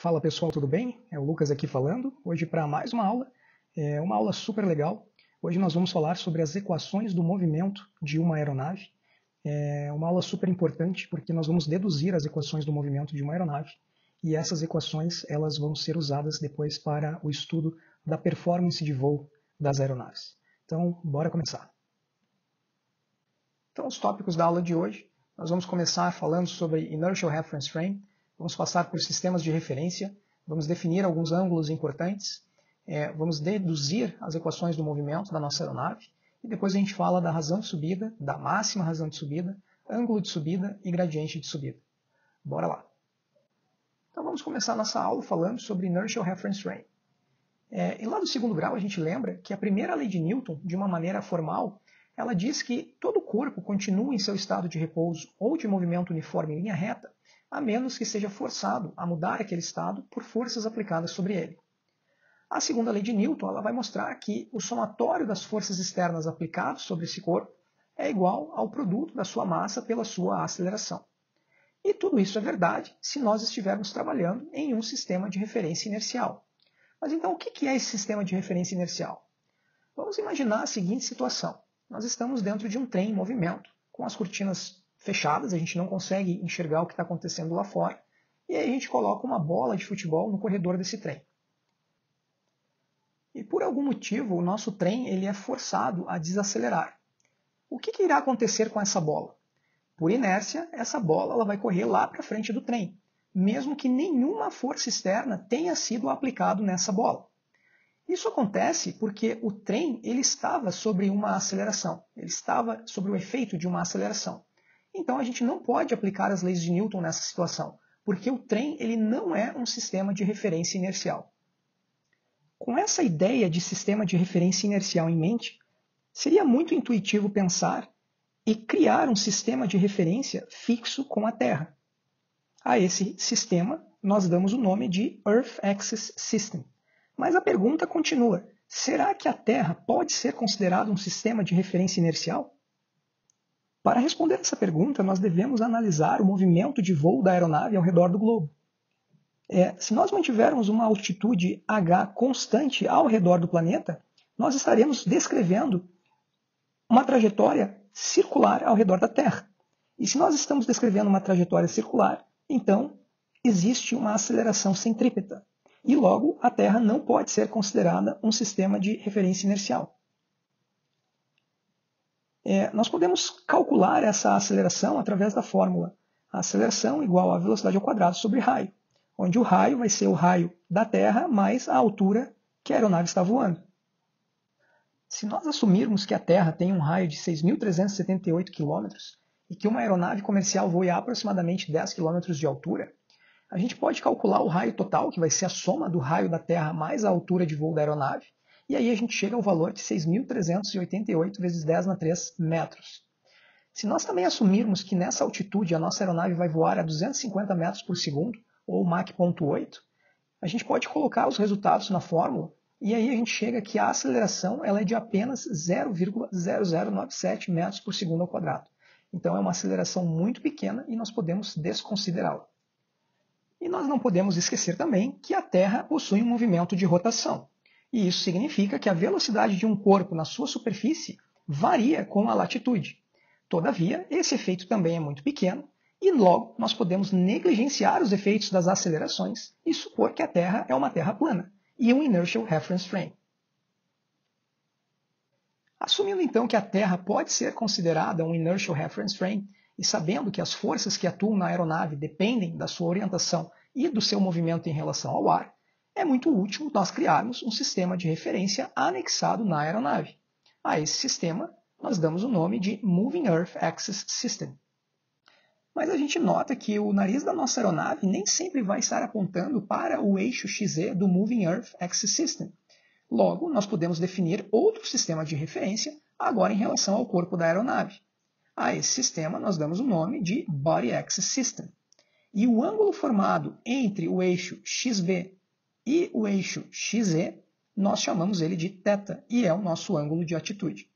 Fala pessoal, tudo bem? É o Lucas aqui falando, hoje para mais uma aula super legal. Hoje nós vamos falar sobre as equações do movimento de uma aeronave. É uma aula super importante porque nós vamos deduzir as equações do movimento de uma aeronave e essas equações elas vão ser usadas depois para o estudo da performance de voo das aeronaves. Então, bora começar. Então, os tópicos da aula de hoje, nós vamos começar falando sobre Inertial Reference Frame. Vamos passar por sistemas de referência, vamos definir alguns ângulos importantes, vamos deduzir as equações do movimento da nossa aeronave, e depois a gente fala da razão de subida, da máxima razão de subida, ângulo de subida e gradiente de subida. Bora lá! Então vamos começar nossa aula falando sobre Inertial Reference Frame. E lá do segundo grau a gente lembra que a primeira lei de Newton, de uma maneira formal, ela diz que todo corpo continua em seu estado de repouso ou de movimento uniforme em linha reta, a menos que seja forçado a mudar aquele estado por forças aplicadas sobre ele. A segunda lei de Newton ela vai mostrar que o somatório das forças externas aplicadas sobre esse corpo é igual ao produto da sua massa pela sua aceleração. E tudo isso é verdade se nós estivermos trabalhando em um sistema de referência inercial. Mas então o que é esse sistema de referência inercial? Vamos imaginar a seguinte situação. Nós estamos dentro de um trem em movimento, com as cortinas fechadas, a gente não consegue enxergar o que está acontecendo lá fora, e aí a gente coloca uma bola de futebol no corredor desse trem. E por algum motivo, o nosso trem ele é forçado a desacelerar. O que irá acontecer com essa bola? Por inércia, essa bola ela vai correr lá para frente do trem, mesmo que nenhuma força externa tenha sido aplicada nessa bola. Isso acontece porque o trem ele estava sobre uma aceleração, ele estava sobre o efeito de uma aceleração. Então a gente não pode aplicar as leis de Newton nessa situação, porque o trem ele não é um sistema de referência inercial. Com essa ideia de sistema de referência inercial em mente, seria muito intuitivo pensar e criar um sistema de referência fixo com a Terra. A esse sistema nós damos o nome de Earth Axis System. Mas a pergunta continua, será que a Terra pode ser considerada um sistema de referência inercial? Para responder essa pergunta, nós devemos analisar o movimento de voo da aeronave ao redor do globo. Se nós mantivermos uma altitude h constante ao redor do planeta, nós estaremos descrevendo uma trajetória circular ao redor da Terra. E se nós estamos descrevendo uma trajetória circular, então existe uma aceleração centrípeta. E logo, a Terra não pode ser considerada um sistema de referência inercial. Nós podemos calcular essa aceleração através da fórmula. A aceleração igual a velocidade ao quadrado sobre raio, onde o raio vai ser o raio da Terra mais a altura que a aeronave está voando. Se nós assumirmos que a Terra tem um raio de 6.378 km e que uma aeronave comercial voe a aproximadamente 10 km de altura, a gente pode calcular o raio total, que vai ser a soma do raio da Terra mais a altura de voo da aeronave, e aí a gente chega ao valor de 6.388 vezes 10 na 3 metros. Se nós também assumirmos que nessa altitude a nossa aeronave vai voar a 250 metros por segundo, ou Mach 0.8, a gente pode colocar os resultados na fórmula, e aí a gente chega que a aceleração ela é de apenas 0,0097 metros por segundo ao quadrado. Então é uma aceleração muito pequena e nós podemos desconsiderá-la. E nós não podemos esquecer também que a Terra possui um movimento de rotação. E isso significa que a velocidade de um corpo na sua superfície varia com a latitude. Todavia, esse efeito também é muito pequeno, e logo nós podemos negligenciar os efeitos das acelerações e supor que a Terra é uma Terra plana e um Inertial Reference Frame. Assumindo então que a Terra pode ser considerada um Inertial Reference Frame, e sabendo que as forças que atuam na aeronave dependem da sua orientação e do seu movimento em relação ao ar, é muito útil nós criarmos um sistema de referência anexado na aeronave. A esse sistema, nós damos o nome de Moving Earth Axis System. Mas a gente nota que o nariz da nossa aeronave nem sempre vai estar apontando para o eixo XZ do Moving Earth Axis System. Logo, nós podemos definir outro sistema de referência agora em relação ao corpo da aeronave. A esse sistema nós damos o nome de Body Axis System. E o ângulo formado entre o eixo XB e o eixo XZ, nós chamamos ele de θ, e é o nosso ângulo de atitude.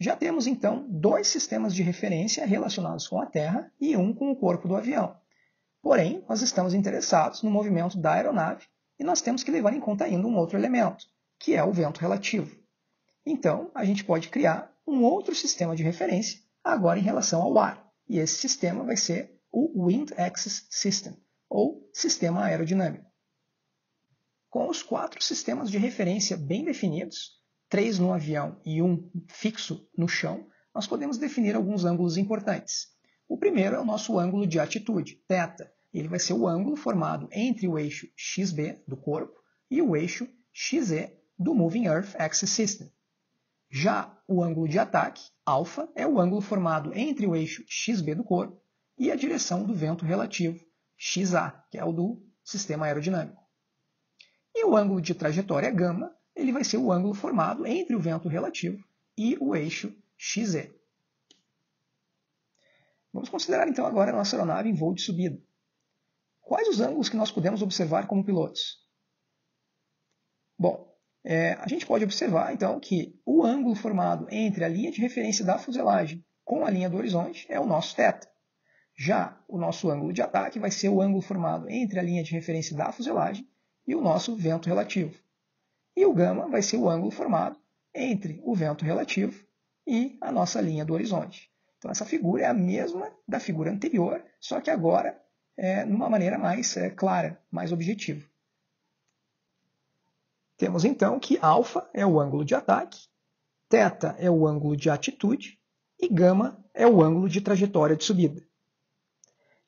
Já temos, então, dois sistemas de referência relacionados com a Terra e um com o corpo do avião. Porém, nós estamos interessados no movimento da aeronave e nós temos que levar em conta ainda um outro elemento, que é o vento relativo. Então, a gente pode criar um outro sistema de referência agora em relação ao ar. E esse sistema vai ser o Wind Axis System, ou sistema aerodinâmico. Com os 4 sistemas de referência bem definidos, 3 no avião e 1 fixo no chão, nós podemos definir alguns ângulos importantes. O primeiro é o nosso ângulo de atitude, θ. Ele vai ser o ângulo formado entre o eixo XB do corpo e o eixo XE do Moving Earth Axis System. Já o ângulo de ataque, α, é o ângulo formado entre o eixo XB do corpo e a direção do vento relativo, XA, que é o do sistema aerodinâmico. E o ângulo de trajetória, γ, ele vai ser o ângulo formado entre o vento relativo e o eixo XE. Vamos considerar então agora a nossa aeronave em voo de subida. Quais os ângulos que nós podemos observar como pilotos? Bom, a gente pode observar então que o ângulo formado entre a linha de referência da fuselagem com a linha do horizonte é o nosso θ. Já o nosso ângulo de ataque vai ser o ângulo formado entre a linha de referência da fuselagem e o nosso vento relativo. E o γ vai ser o ângulo formado entre o vento relativo e a nossa linha do horizonte. Então essa figura é a mesma da figura anterior, só que agora numa maneira mais clara, mais objetiva. Temos então que α é o ângulo de ataque, θ é o ângulo de atitude e γ é o ângulo de trajetória de subida.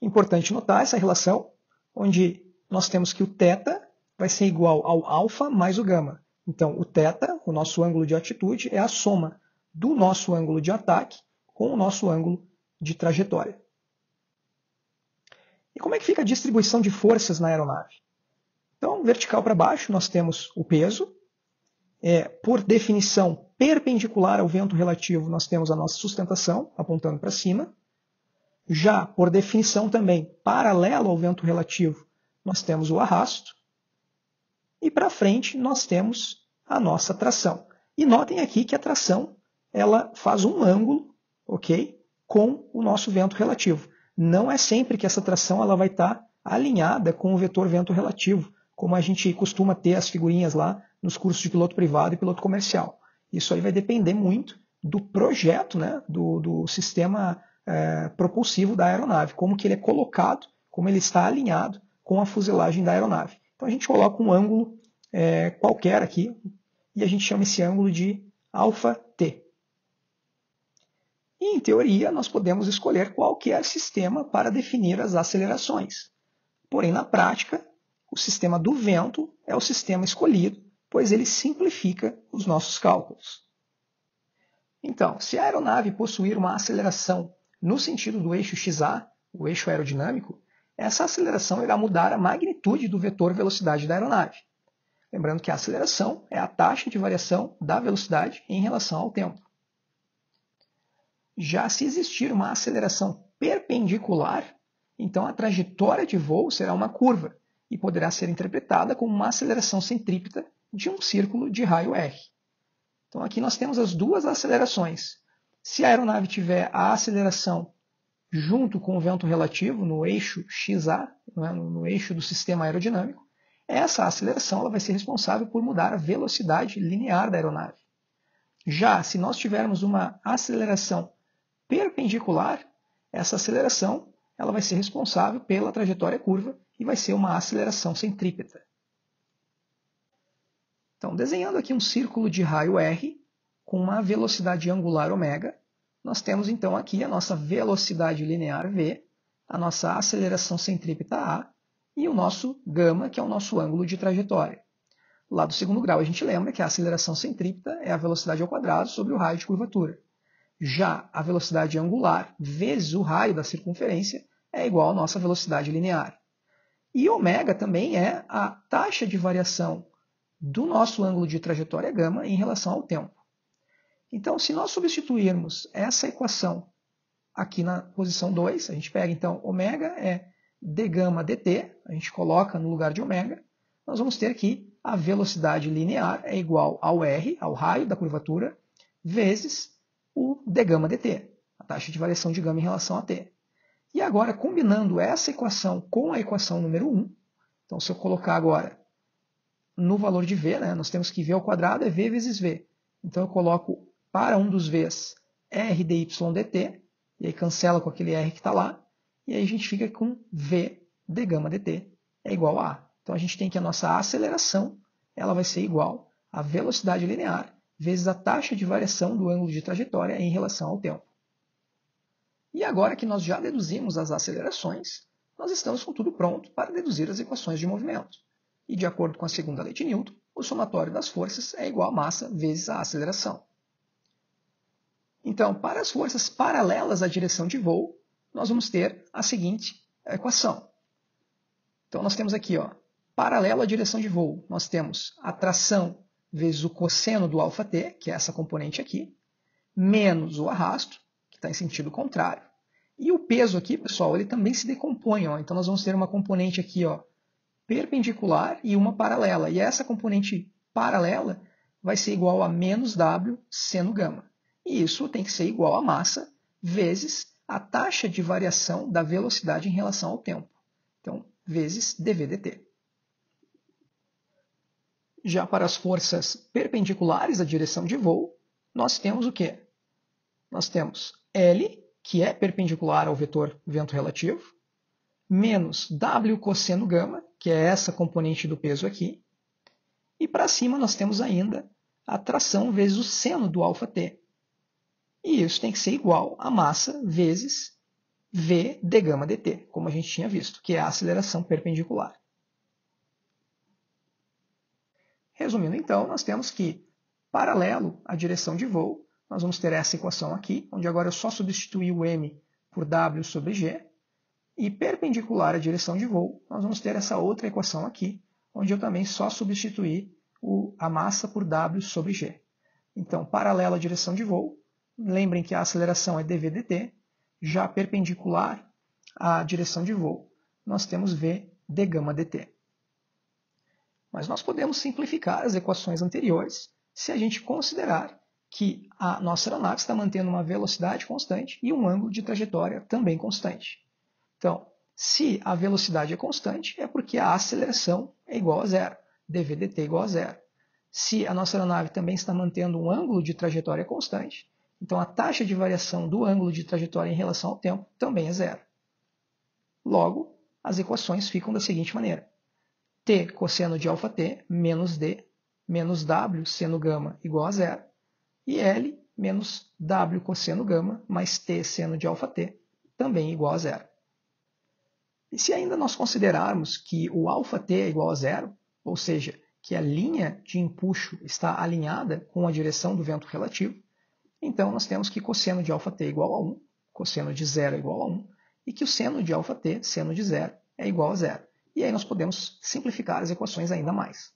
Importante notar essa relação, onde nós temos que o θ vai ser igual ao α mais o γ. Então o θ, o nosso ângulo de atitude, é a soma do nosso ângulo de ataque com o nosso ângulo de trajetória. E como é que fica a distribuição de forças na aeronave? Então, vertical para baixo, nós temos o peso. Por definição, perpendicular ao vento relativo, nós temos a nossa sustentação, apontando para cima. Já, por definição também, paralelo ao vento relativo, nós temos o arrasto. E para frente, nós temos a nossa tração. E notem aqui que a tração ela faz um ângulo, ok, com o nosso vento relativo. Não é sempre que essa tração ela vai estar alinhada com o vetor vento relativo, como a gente costuma ter as figurinhas lá nos cursos de piloto privado e piloto comercial. Isso aí vai depender muito do projeto, né, do sistema propulsivo da aeronave, como que ele é colocado, como ele está alinhado com a fuselagem da aeronave. Então a gente coloca um ângulo qualquer aqui e a gente chama esse ângulo de αt. E, em teoria, nós podemos escolher qualquer sistema para definir as acelerações. Porém, na prática, o sistema do vento é o sistema escolhido, pois ele simplifica os nossos cálculos. Então, se a aeronave possuir uma aceleração no sentido do eixo XA, o eixo aerodinâmico, essa aceleração irá mudar a magnitude do vetor velocidade da aeronave. Lembrando que a aceleração é a taxa de variação da velocidade em relação ao tempo. Já se existir uma aceleração perpendicular, então a trajetória de voo será uma curva e poderá ser interpretada como uma aceleração centrípeta de um círculo de raio R. Então aqui nós temos as duas acelerações. Se a aeronave tiver a aceleração junto com o vento relativo no eixo XA, no eixo do sistema aerodinâmico, essa aceleração ela vai ser responsável por mudar a velocidade linear da aeronave. Já se nós tivermos uma aceleração perpendicular, essa aceleração ela vai ser responsável pela trajetória curva e vai ser uma aceleração centrípeta. Então, desenhando aqui um círculo de raio R com uma velocidade angular ω, nós temos então aqui a nossa velocidade linear v, a nossa aceleração centrípeta A e o nosso γ, que é o nosso ângulo de trajetória. Lá do segundo grau a gente lembra que a aceleração centrípeta é a velocidade ao quadrado sobre o raio de curvatura. Já a velocidade angular vezes o raio da circunferência é igual à nossa velocidade linear. E ω também é a taxa de variação do nosso ângulo de trajetória γ em relação ao tempo. Então, se nós substituirmos essa equação aqui na posição 2, a gente pega então ω é dγ dt, a gente coloca no lugar de ω, nós vamos ter que a velocidade linear é igual ao R, ao raio da curvatura, vezes o dγ dt, a taxa de variação de γ em relação a t. E agora, combinando essa equação com a equação número 1, então se eu colocar agora no valor de v, né, nós temos que v ao quadrado é v vezes v. Então eu coloco para um dos v's r dy dt, e aí cancela com aquele r que está lá, e aí a gente fica com v d gama dt é igual a A. Então a gente tem que a nossa aceleração ela vai ser igual à velocidade linear vezes a taxa de variação do ângulo de trajetória em relação ao tempo. E agora que nós já deduzimos as acelerações, nós estamos com tudo pronto para deduzir as equações de movimento. E de acordo com a segunda lei de Newton, o somatório das forças é igual a massa vezes a aceleração. Então, para as forças paralelas à direção de voo, nós vamos ter a seguinte equação. Então, nós temos aqui, paralelo à direção de voo, nós temos a tração vezes o cosseno do αt, que é essa componente aqui, menos o arrasto, que está em sentido contrário. E o peso aqui, pessoal, ele também se decompõe. Então, nós vamos ter uma componente aqui perpendicular e uma paralela. E essa componente paralela vai ser igual a menos W seno gama. E isso tem que ser igual a massa vezes a taxa de variação da velocidade em relação ao tempo. Então, vezes dv dt. Já para as forças perpendiculares à direção de voo, nós temos o quê? Nós temos L, que é perpendicular ao vetor vento relativo, menos W cosseno gama, que é essa componente do peso aqui. E para cima nós temos ainda a tração vezes o seno do αt. E isso tem que ser igual a massa vezes v d gama dt, como a gente tinha visto, que é a aceleração perpendicular. Resumindo então, nós temos que, paralelo à direção de voo, nós vamos ter essa equação aqui, onde agora eu só substituí o m por w sobre g. E perpendicular à direção de voo, nós vamos ter essa outra equação aqui, onde eu também só substituí a massa por w sobre g. Então, paralelo à direção de voo, lembrem que a aceleração é dv dt, já perpendicular à direção de voo, nós temos v d gama dt. Mas nós podemos simplificar as equações anteriores se a gente considerar que a nossa aeronave está mantendo uma velocidade constante e um ângulo de trajetória também constante. Então, se a velocidade é constante, é porque a aceleração é igual a zero, dv dt é igual a zero. Se a nossa aeronave também está mantendo um ângulo de trajetória constante, então a taxa de variação do ângulo de trajetória em relação ao tempo também é zero. Logo, as equações ficam da seguinte maneira. T cosseno de αt menos d menos w seno gama igual a zero. E L menos w cosseno gama mais t seno de αt também igual a zero. E se ainda nós considerarmos que o αt é igual a zero, ou seja, que a linha de empuxo está alinhada com a direção do vento relativo, então nós temos que cosseno de αt é igual a 1, cosseno de zero é igual a 1, e que o seno de αt, seno de zero, é igual a zero. E aí nós podemos simplificar as equações ainda mais.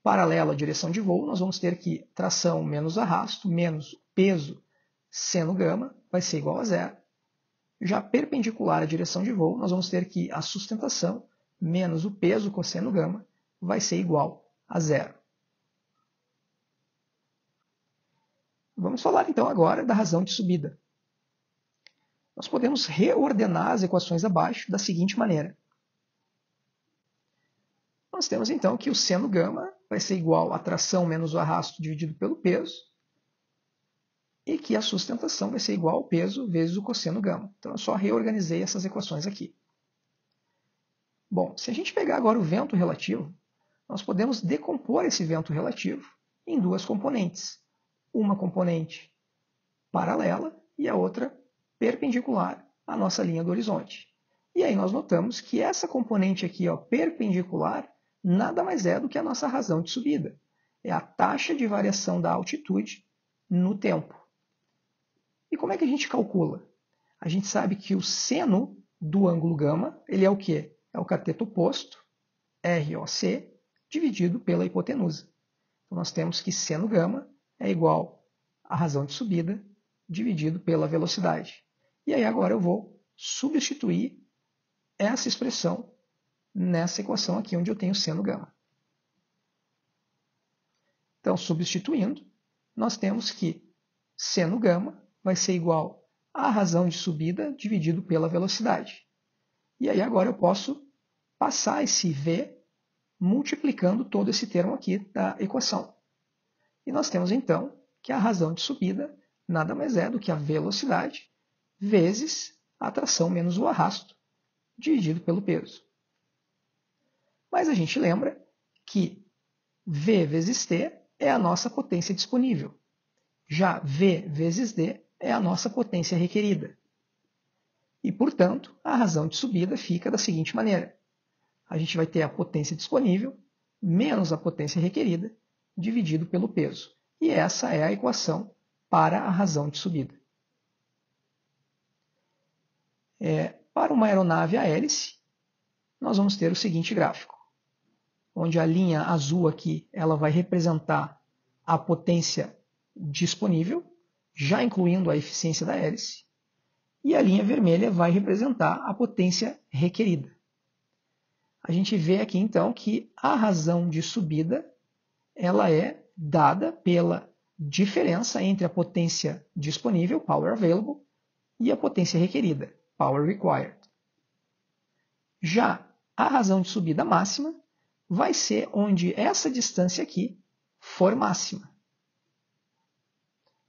Paralelo à direção de voo, nós vamos ter que tração menos arrasto menos peso seno gama vai ser igual a zero. Já perpendicular à direção de voo, nós vamos ter que a sustentação menos o peso cosseno gama vai ser igual a zero. Vamos falar então agora da razão de subida. Nós podemos reordenar as equações abaixo da seguinte maneira. Nós temos então que o seno gama vai ser igual a tração menos o arrasto dividido pelo peso, e que a sustentação vai ser igual ao peso vezes o cosseno gama. Então eu só reorganizei essas equações aqui. Bom, se a gente pegar agora o vento relativo, nós podemos decompor esse vento relativo em duas componentes. Uma componente paralela e a outra perpendicular à nossa linha do horizonte. E aí nós notamos que essa componente aqui, perpendicular, nada mais é do que a nossa razão de subida. É a taxa de variação da altitude no tempo. E como é que a gente calcula? A gente sabe que o seno do ângulo gama, ele é o quê? É o cateto oposto, ROC, dividido pela hipotenusa. Então nós temos que seno gama é igual à razão de subida dividido pela velocidade. E aí agora eu vou substituir essa expressão nessa equação aqui onde eu tenho seno gama. Então, substituindo, nós temos que seno gama vai ser igual a razão de subida dividido pela velocidade. E aí agora eu posso passar esse v multiplicando todo esse termo aqui da equação. E nós temos então que a razão de subida nada mais é do que a velocidade vezes a tração menos o arrasto, dividido pelo peso. Mas a gente lembra que V vezes T é a nossa potência disponível. Já V vezes D é a nossa potência requerida. E, portanto, a razão de subida fica da seguinte maneira. A gente vai ter a potência disponível menos a potência requerida, dividido pelo peso. E essa é a equação para a razão de subida. Para uma aeronave a hélice, nós vamos ter o seguinte gráfico, onde a linha azul aqui ela vai representar a potência disponível, já incluindo a eficiência da hélice, e a linha vermelha vai representar a potência requerida. A gente vê aqui então que a razão de subida ela é dada pela diferença entre a potência disponível, power available, e a potência requerida, power required. Já a razão de subida máxima vai ser onde essa distância aqui for máxima.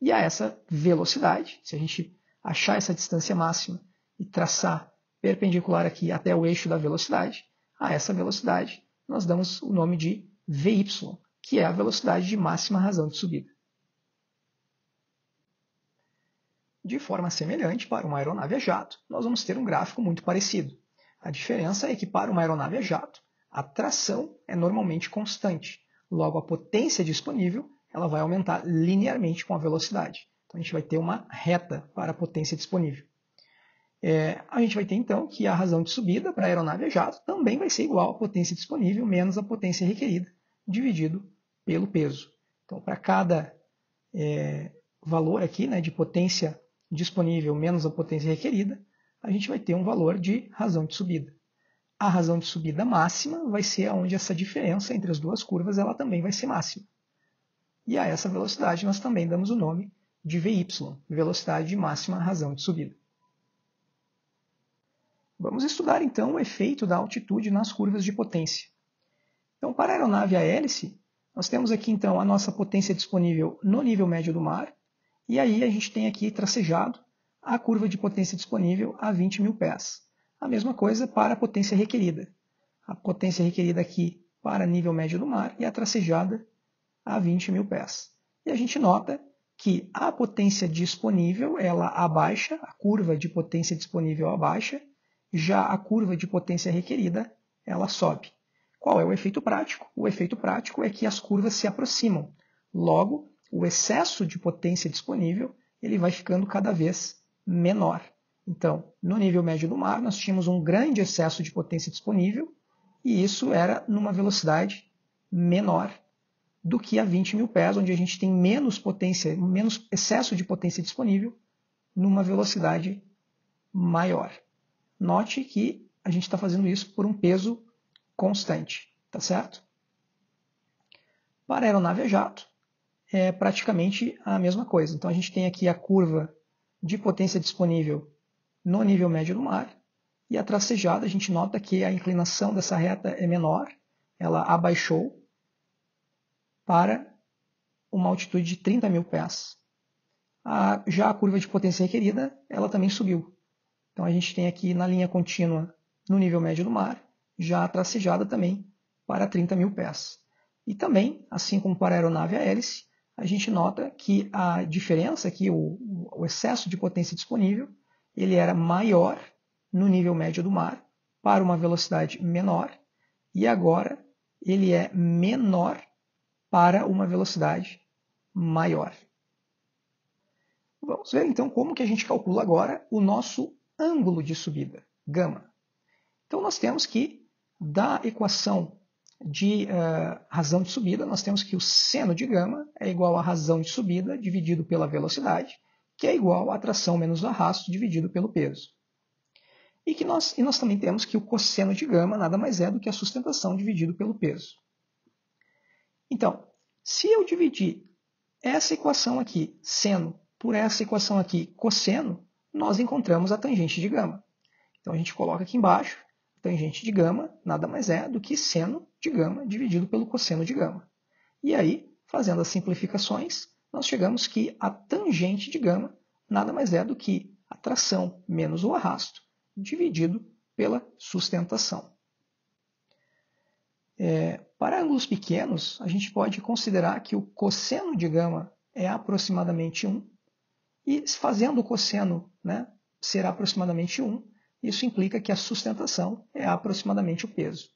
E a essa velocidade, se a gente achar essa distância máxima e traçar perpendicular aqui até o eixo da velocidade, a essa velocidade nós damos o nome de Vy, que é a velocidade de máxima razão de subida. De forma semelhante, para uma aeronave a jato, nós vamos ter um gráfico muito parecido. A diferença é que para uma aeronave a jato, a tração é normalmente constante. Logo, a potência disponível ela vai aumentar linearmente com a velocidade. Então, a gente vai ter uma reta para a potência disponível. A gente vai ter, então, que a razão de subida para a aeronave a jato também vai ser igual à potência disponível menos a potência requerida, dividido pelo peso. Então, para cada valor aqui, né, de potência disponível menos a potência requerida, a gente vai ter um valor de razão de subida. A razão de subida máxima vai ser onde essa diferença entre as duas curvas ela também vai ser máxima. E a essa velocidade nós também damos o nome de Vy, velocidade de máxima razão de subida. Vamos estudar então o efeito da altitude nas curvas de potência. Então, para a aeronave a hélice, nós temos aqui então a nossa potência disponível no nível médio do mar, e aí a gente tem aqui tracejado a curva de potência disponível a 20.000 pés. A mesma coisa para a potência requerida. A potência requerida aqui para nível médio do mar e a tracejada a 20.000 pés. E a gente nota que a potência disponível ela abaixa, a curva de potência disponível abaixa, já a curva de potência requerida ela sobe. Qual é o efeito prático? O efeito prático é que as curvas se aproximam. Logo, o excesso de potência disponível ele vai ficando cada vez menor. Então, no nível médio do mar, nós tínhamos um grande excesso de potência disponível, e isso era numa velocidade menor do que a 20.000 pés, onde a gente tem menos potência, menos excesso de potência disponível, numa velocidade maior. Note que a gente está fazendo isso por um peso constante, tá certo? Para a aeronave a jato, é praticamente a mesma coisa. Então a gente tem aqui a curva de potência disponível no nível médio do mar, e a tracejada, a gente nota que a inclinação dessa reta é menor, ela abaixou para uma altitude de 30.000 pés. Já a curva de potência requerida, ela também subiu. Então a gente tem aqui na linha contínua no nível médio do mar, já a tracejada também para 30.000 pés. E também, assim como para a aeronave a hélice, a gente nota que a diferença aqui, o excesso de potência disponível, ele era maior no nível médio do mar para uma velocidade menor, e agora ele é menor para uma velocidade maior. Vamos ver então como que a gente calcula agora o nosso ângulo de subida, gama. Então nós temos que, da equação de razão de subida, nós temos que o seno de gama é igual a razão de subida dividido pela velocidade, que é igual a tração menos o arrasto dividido pelo peso. E nós também temos que o cosseno de gama nada mais é do que a sustentação dividido pelo peso. Então, se eu dividir essa equação aqui, seno, por essa equação aqui, cosseno, nós encontramos a tangente de gama. Então a gente coloca aqui embaixo, a tangente de gama nada mais é do que seno de gama dividido pelo cosseno de gama. E aí, fazendo as simplificações, nós chegamos que a tangente de gama nada mais é do que a tração menos o arrasto dividido pela sustentação. Para ângulos pequenos, a gente pode considerar que o cosseno de gama é aproximadamente 1, e fazendo o cosseno, né, ser aproximadamente 1, isso implica que a sustentação é aproximadamente o peso.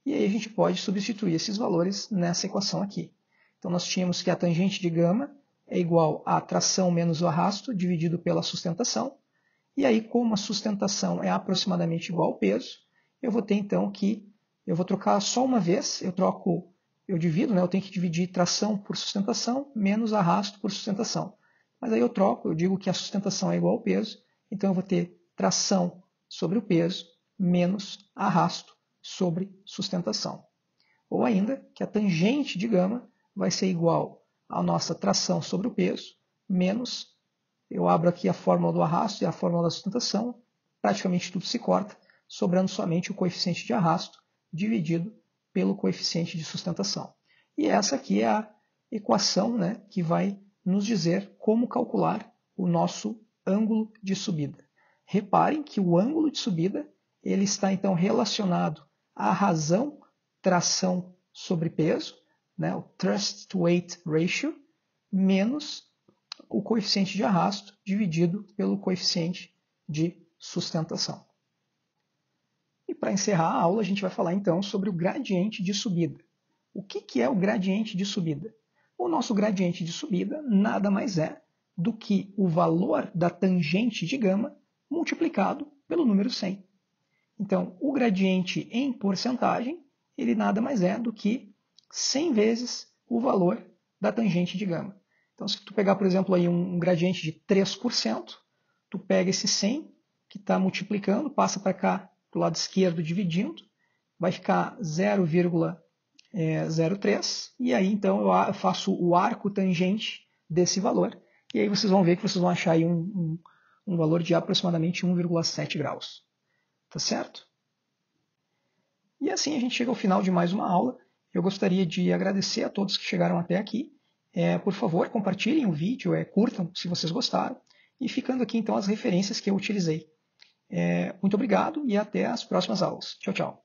E aí a gente pode substituir esses valores nessa equação aqui. Então nós tínhamos que a tangente de gama é igual a tração menos o arrasto dividido pela sustentação. E aí, como a sustentação é aproximadamente igual ao peso, eu vou ter então que eu vou trocar só uma vez, eu divido, né, eu tenho que dividir tração por sustentação menos arrasto por sustentação. Mas aí eu troco, eu digo que a sustentação é igual ao peso, então eu vou ter tração sobre o peso menos arrasto sobre sustentação. Ou ainda que a tangente de gama vai ser igual à nossa tração sobre o peso menos, eu abro aqui a fórmula do arrasto e a fórmula da sustentação, praticamente tudo se corta, sobrando somente o coeficiente de arrasto dividido pelo coeficiente de sustentação. E essa aqui é a equação, né, que vai nos dizer como calcular o nosso ângulo de subida. Reparem que o ângulo de subida ele está então relacionado à razão tração sobre peso, né, o thrust to weight ratio, menos o coeficiente de arrasto dividido pelo coeficiente de sustentação. E para encerrar a aula, a gente vai falar então sobre o gradiente de subida. O que é o gradiente de subida? O nosso gradiente de subida nada mais é do que o valor da tangente de gama multiplicado pelo número 100. Então, o gradiente em porcentagem, ele nada mais é do que 100 vezes o valor da tangente de gama. Então, se tu pegar, por exemplo, aí um gradiente de 3%, tu pega esse 100 que está multiplicando, passa para cá, do lado esquerdo, dividindo, vai ficar 0,03, e aí então eu faço o arco tangente desse valor, e aí vocês vão ver que vocês vão achar aí um valor de aproximadamente 1,7 graus. Tá certo? E assim a gente chega ao final de mais uma aula. Eu gostaria de agradecer a todos que chegaram até aqui. Por favor, compartilhem o vídeo, curtam se vocês gostaram. E ficando aqui então as referências que eu utilizei. Muito obrigado e até as próximas aulas. Tchau, tchau.